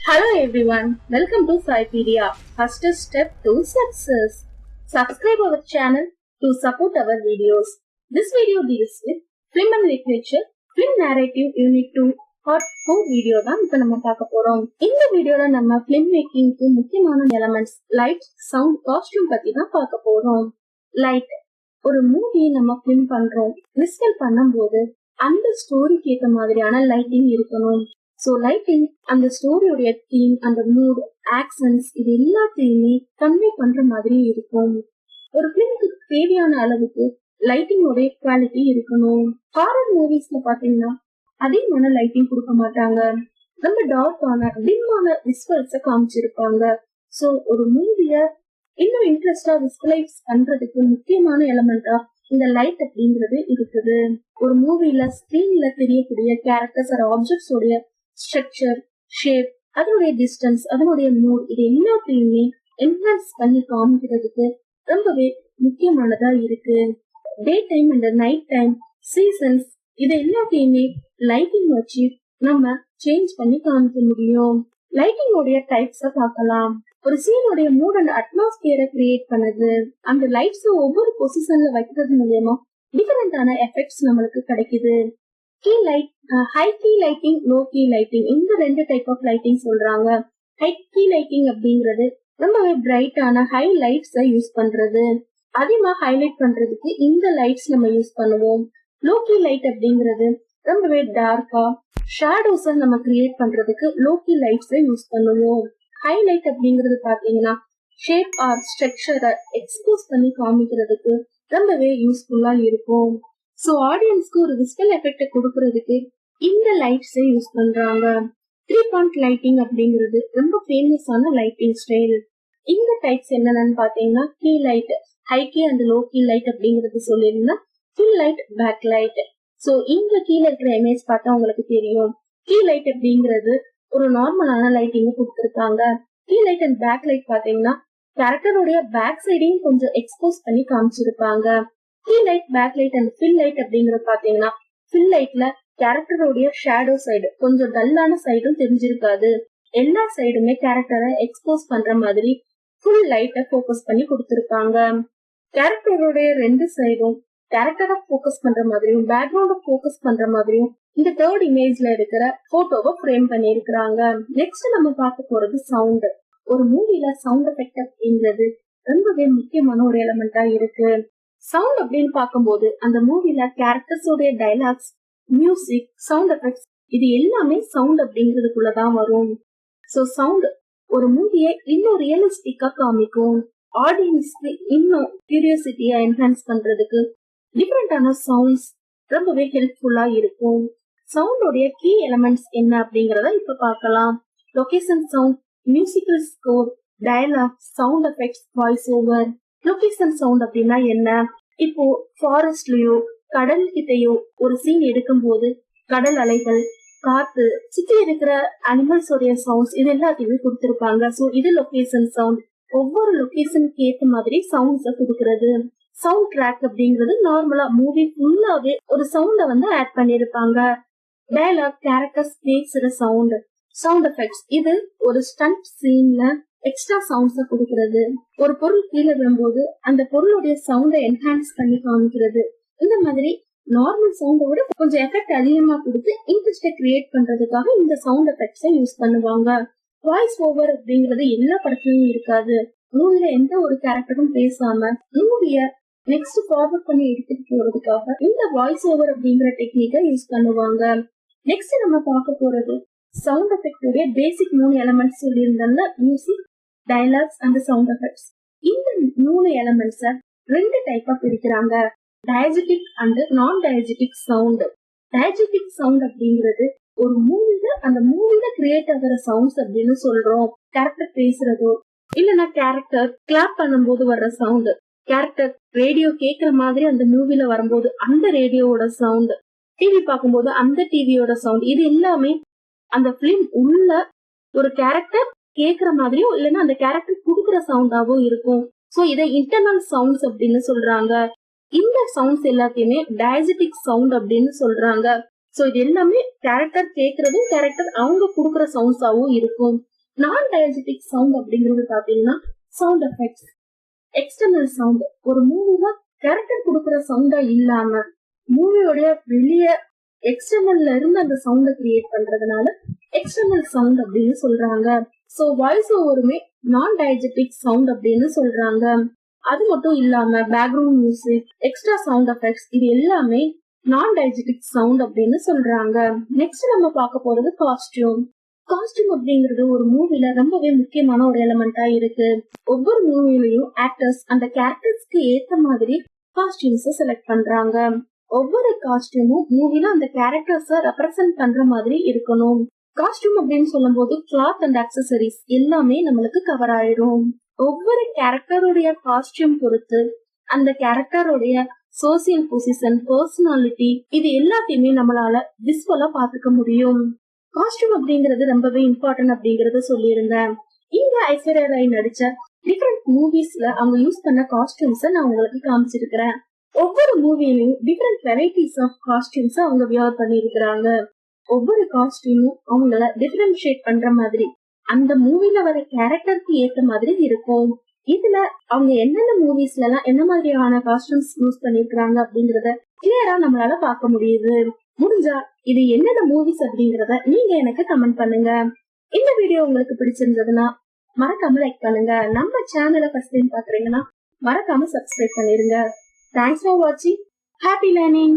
Hello everyone, welcome to Saipedia. First step to success. Subscribe our channel to support our videos. This video deals with film and literature, film narrative unit 2 part 4 video தான் இப்ப நம்ம பார்க்க போறோம். இந்த வீடியோல நம்ம film making க்கு முக்கியமான elements light, sound, costume பத்தி தான் பார்க்க போறோம். Light ஒரு மூவி நம்ம film பண்றோம். விஸ்வல் பண்ணும்போது அந்த ஸ்டோரிக்கு ஏத்த மாதிரியான லைட்டிங் இருக்கணும். சோ லைட்டிங் அந்த ஸ்டோரியோட தீம், அந்த மூட், ஆக்சன்ஸ் இது எல்லாத்தையுமே கன்வே பண்ற மாதிரி இருக்கும். ஒரு பிலிமுக்கு தேவையான அளவுக்கு லைட்டிங்கோட குவாலிட்டி இருக்கணும். ஹாரர் மூவிஸ்ல பாத்தீங்கன்னா அதிகமான லைட்டிங் கொடுக்க மாட்டாங்க. ரொம்ப டார்க்கான டிம்மான விஸ்வல்ஸ காமிச்சிருப்பாங்க. சோ ஒரு மூவிய இன்னும் இன்ட்ரெஸ்டா விஸ்வலைஸ் பண்றதுக்கு முக்கியமான எலமெண்டா இந்த லைட் அப்படிங்கிறது இருக்குது. ஒரு மூவில ஸ்கிரீன்ல தெரியக்கூடிய கேரக்டர்ஸ் ஆர் ஆப்ஜெக்ட்ஸ் உடைய ஸ்ட்ரக்சர், ஷேப், அதனுடைய டிஸ்டன்ஸ், அதனுடைய மூட் இது எல்லாத்தையுமே என்ஹான்ஸ் பண்ணி காமிக்கிறதுக்கு ரொம்பவே முக்கியமானதா இருக்கு. Day time and night time, seasons இது எல்லாத்தையுமே லைட்டிங் வச்சு நம்ம சேஞ்ச் பண்ணி காமிக்க முடியும். லைட்டிங் உடைய டைப்ஸ பார்க்கலாம். ஒரு சீனுடைய மூட் அண்ட் அட்மாஸ்பியரை கிரியேட் பண்ணுது. அந்த லைட்ஸ் ஒவ்வொரு பொசிஷன்ல வைக்கிறது மூலமா டிஃபரெண்டான எஃபெக்ட்ஸ் நம்மளுக்கு கிடைக்குது. Key light, high key lighting, low key lighting இந்த ரெண்டு டைப் ஆஃப் லைட்டிங் சொல்றாங்க. ஹை கீ லைட்டிங் அப்படிங்கிறது ரொம்பவே பிரைட்டான ஹை லைட்ஸ் யூஸ் பண்றது. அதிகமா ஹைலைட் பண்றதுக்கு இந்த லைட்ஸ் நம்ம யூஸ் பண்ணுவோம். லோ கீ லைட் அப்படிங்கிறது ரொம்பவே டார்க்கா ஷேடோஸ் நம்ம கிரியேட் பண்றதுக்கு லோ கீ லைட்ஸ் யூஸ் பண்ணுவோம். ஹைலைட் அப்படிங்கிறது பாத்தீங்கன்னா ஷேப் ஆர் ஸ்ட்ரக்சரை எக்ஸ்போஸ் பண்ணி காமிக்கிறதுக்கு ரொம்பவே யூஸ்ஃபுல்லா இருக்கும். சோ ஆடியன்ஸ்க்கு ஒரு விஸ்வல் எஃபெக்ட் கொடுக்கறதுக்கு இந்த லைட்ஸ் யூஸ் பண்றாங்க. 3 பாயிண்ட் லைட்டிங் அப்படிங்கிறது ரொம்ப ஃபேமஸான லைட்டிங் ஸ்டைல். இந்த டைப்ஸ் என்னன்னு பாத்தீங்கன்னா key light, high key and low key light அப்படிங்கிறது சொல்லியிருந்தா fill light, back light. So இங்க கீழ இருக்கிற இமேஜ் பார்த்தா உங்களுக்கு தெரியும். கீ லைட் அப்படிங்கிறது ஒரு நார்மலான லைட்டிங் கொடுத்திருக்காங்க. Key light and back light பாத்தீங்கன்னா கேரக்டருடைய பேக் சைடையும் கொஞ்சம் எக்ஸ்போஸ் பண்ணி காமிச்சிருப்பாங்க. Key light, back light and fill light அப்படிங்கறது பாத்தீங்கன்னா ஃபில் லைட்ல கேரக்டருடைய ஷேடோ சைடு கொஞ்சம் டல்லான சைடும் தெரிஞ்சிருக்காது. எல்லா சைடுமே கேரக்டரை எக்ஸ்போஸ் பண்ற மாதிரி ஃபுல் லைட்டை போக்கஸ் பண்ணி கொடுத்திருப்பாங்க. கேரக்டருடைய ரெண்டு சைடும் கேரக்டரை போக்கஸ் பண்ற மாதிரியும் பேக்ரவுண்ட போக்கஸ் பண்ற மாதிரியும் இந்த தேர்ட் இமேஜ்ல இருக்கிற போட்டோவை ஃப்ரேம் பண்ணி இருக்கிறாங்க. நெக்ஸ்ட் நம்ம பார்க்க போறது சவுண்ட். ஒரு மூவில சவுண்ட் எஃபெக்ட் அப்படிங்கிறது ரொம்பவே முக்கியமான ஒரு எலமெண்டா இருக்கு. சவுண்ட் அப்படின்னு பார்க்கும்போது அந்த மூவில கேரக்டர்ஸோட டைலாக்ஸ், மியூசிக், சவுண்ட் எஃபெக்ட்ஸ் இது எல்லாமே சவுண்ட் அப்படிங்கிறதுக்குள்ளதான் வரும். சோ சவுண்ட் ஒரு மூவியை இன்னும் ரியலிஸ்டிக்கா காமிக்கும். ஆடியன்ஸ்க்கு இன்னும் கியூரியாசிட்டியா என்ஹான்ஸ் பண்றதுக்கு டிஃபரெண்டான சவுண்ட்ஸ் ரொம்பவே ஹெல்ப்ஃபுல்லா இருக்கும். சவுண்டோடைய கீ எலமெண்ட்ஸ் என்ன அப்படிங்கறத இப்ப பார்க்கலாம். Location sound, musical score, dialogue, sound effects, voice over. Location sound அப்படின்னா என்ன? இப்போ ஃபாரஸ்ட்லயோ கடல் கிட்டையோ ஒரு சீன் எடுக்கும் போது கடல் அலைகள், காத்து, சுத்தி இருக்கிற அனிமல்ஸோடைய சவுண்ட்ஸ் இது எல்லாத்தையுமே கொடுத்திருப்பாங்க. சோ இது லொகேஷன் சவுண்ட். ஒவ்வொரு லொகேஷனுக்கு ஏத்த மாதிரி சவுண்ட்ஸ கொடுக்கறது. சவுண்ட் ட்ராக் அப்படிங்கிறது நார்மலா மூவி ஃபுல்லாவே ஒரு சவுண்ட வந்து ஆட் பண்ணிருப்பாங்க. டயலாக், கேரக்டர்ஸ் பேசுற சவுண்ட். சவுண்ட் எஃபெக்ட்ஸ் இது ஒரு ஸ்டண்ட் சீன்ல எக்ஸ்ட்ரா சவுண்ட்ஸ கொடுக்கறது. ஒரு பொருள் கீழே விழும்போது அந்த பொருளுடைய சவுண்ட என்ஹான்ஸ் பண்ணி காமிக்கிறது. இந்த மாதிரி நார்மல் சவுண்ட விட கொஞ்சம் எஃபெக்ட் அதிகமா கொடுத்து இன்ட்ரெஸ்ட கிரியேட் பண்றதுக்காக இந்த சவுண்ட் எஃபெக்ட்ஸ யூஸ் பண்ணுவாங்க. வாய்ஸ் ஓவர் அப்படிங்கறது எல்லா படத்துலயும் இருக்காது. மூவில எந்த ஒரு கேரக்டரும் பேசாம மூவிய நெக்ஸ்ட் ஃபார்வர்ட் பண்ணி எடுத்துட்டு போறதுக்காக இந்த வாய்ஸ் ஓவர் அப்படிங்கிற டெக்னிக்கை யூஸ் பண்ணுவாங்க. நெக்ஸ்ட் நம்ம பார்க்க போறது சவுண்ட் எஃபெக்ட் உடைய பேசிக் 3 எலமெண்ட்ஸ் சொல்லியிருந்தாங்க. Music, dialogues and sound effects. இந்த 3 எலமெண்ட்ஸ 2 டைப்பா பிரிக்கிறாங்க. டயஜெட்டிக் அண்ட் நான் டயஜெட்டிக் சவுண்ட். டயஜெட்டிக் சவுண்ட் அப்படிங்கிறது ஒரு மூவில அந்த மூவில கிரியேட் ஆகிற சவுண்ட்ஸ் அப்படின்னு சொல்றோம். கேரக்டர் பேசுறதோ இல்லைன்னா கேரக்டர் கிளாப் பண்ணும்போது வர்ற சவுண்ட், கேரக்டர் ரேடியோ கேட்கற மாதிரி அந்த மூவில வரும்போது அந்த ரேடியோவோட சவுண்ட், டிவி பார்க்கும்போது அந்த டிவியோட சவுண்ட் இது எல்லாமே அந்த பிலிம் உள்ள ஒரு கேரக்டர் கேக்குற மாதிரியும் இல்லைன்னா அந்த கேரக்டர் குடுக்குற சவுண்டாவும் இருக்கும். சோ இதை இன்டர்னல் சவுண்ட்ஸ் அப்படின்னு சொல்றாங்க. இந்த சவுண்ட்ஸ் எல்லாத்தையுமே டயஜெட்டிக் சவுண்ட் அப்படின்னு சொல்றாங்க. சோ இது எல்லாமே கேரக்டர் கேக்குறதும் கேரக்டர் அவங்க குடுக்குற சவுண்ட்ஸாவும் இருக்கும். நான் டயஜெட்டிக் சவுண்ட் அப்படிங்கிறது பாத்தீங்கன்னா சவுண்ட் எஃபெக்ட்ஸ், எக்ஸ்டர்னல் சவுண்ட். ஒரு மூவில கேரக்டர் கொடுக்குற சவுண்டா இல்லாம மூவியோடைய வெளிய எக்ஸ்டர்னல்ல இருந்து அந்த சவுண்ட கிரியேட் பண்றதுனால எக்ஸ்டர்னல் சவுண்ட் அப்படின்னு சொல்றாங்க. சோ வாய்ஸ் ஓவருமே நான் டயஜெட்டிக் சவுண்ட் அப்படின்னு சொல்றாங்க. அது மட்டும் இல்லாம background music, extra sound effects, இது எல்லாமே நான் டயஜெட்டிக் சவுண்ட் அப்படின்னு சொல்றாங்க. நெக்ஸ்ட் நம்ம பார்க்க போறது காஸ்டியூம். காஸ்டியூம் அப்படிங்கிறது ஒரு மூவில ரொம்பவே முக்கியமான ஒரு எலிமெண்டா இருக்கு. ஒவ்வொரு மூவிலையும் ஆக்டர்ஸ் அந்த கேரக்டர்ஸ்க்கு ஏத்த மாதிரி காஸ்டியூம்ஸ் செலக்ட் பண்றாங்க. ஒவ்வொரு காஸ்டியூமும் மூவில அந்த கேரக்டர்ஸ ரெப்ரசென்ட் பண்ற மாதிரி இருக்கணும். காஸ்டியூம் அப்படின்னு சொல்லும் போது கிளாத் அண்ட் அக்சசரிஸ் எல்லாமே நம்மளுக்கு கவர் ஆயிரும். ஒவ்வொரு கேரக்டருடைய காஸ்டியூம் பொறுத்து அந்த கேரக்டருடைய சோசியல் பொசிஷன், பர்சனாலிட்டி, இது எல்லாத்தையுமே நம்மளால விஸ்வலா பாத்துக்க முடியும். காஸ்டியூம் அப்படிங்கறது ரொம்பவே இம்பார்ட்டன்ட் அப்படிங்கறத சொல்லியிருந்தேன். இங்க ஐஸ்வர்யா ராய் நடிச்ச டிஃபரெண்ட் மூவிஸ்ல அவங்க யூஸ் பண்ண காஸ்டியூம்ஸ நான் உங்களுக்கு காமிச்சிருக்கிறேன். ஒவ்வொரு மூவிலையும் டிஃபரெண்ட் வெரைட்டிஸ் ஆஃப் காஸ்டியூம்ஸ் அவங்க வியர் பண்ணிருக்கிறாங்க. ஒவ்வொரு காஸ்டியூமும் அவங்கள டிஃபரன்ஷியேட் பண்ற மாதிரி அந்த மூவில வர கேரக்டருக்கு ஏத்த மாதிரி இருக்கும். இதுல அவங்க என்னென்ன மூவிஸ்ல எல்லாம் என்ன மாதிரியான காஸ்டியூம்ஸ் யூஸ் பண்ணிருக்காங்க அப்படிங்கறத கிளியரா நம்மளால பார்க்க முடியுது. முடிஞ்சா இது என்னென்ன மூவிஸ் அப்படிங்கறத நீங்க எனக்கு கமெண்ட் பண்ணுங்க. இந்த வீடியோ உங்களுக்கு பிடிச்சிருந்ததுன்னா மறக்காம லைக் பண்ணுங்க. நம்ம சேனலை ஃபர்ஸ்ட் டைம் பாக்குறீங்கன்னா மறக்காம சப்ஸ்கிரைப் பண்ணிருங்க. தேங்க்ஸ் ஃபார் வாட்சிங். Happy learning.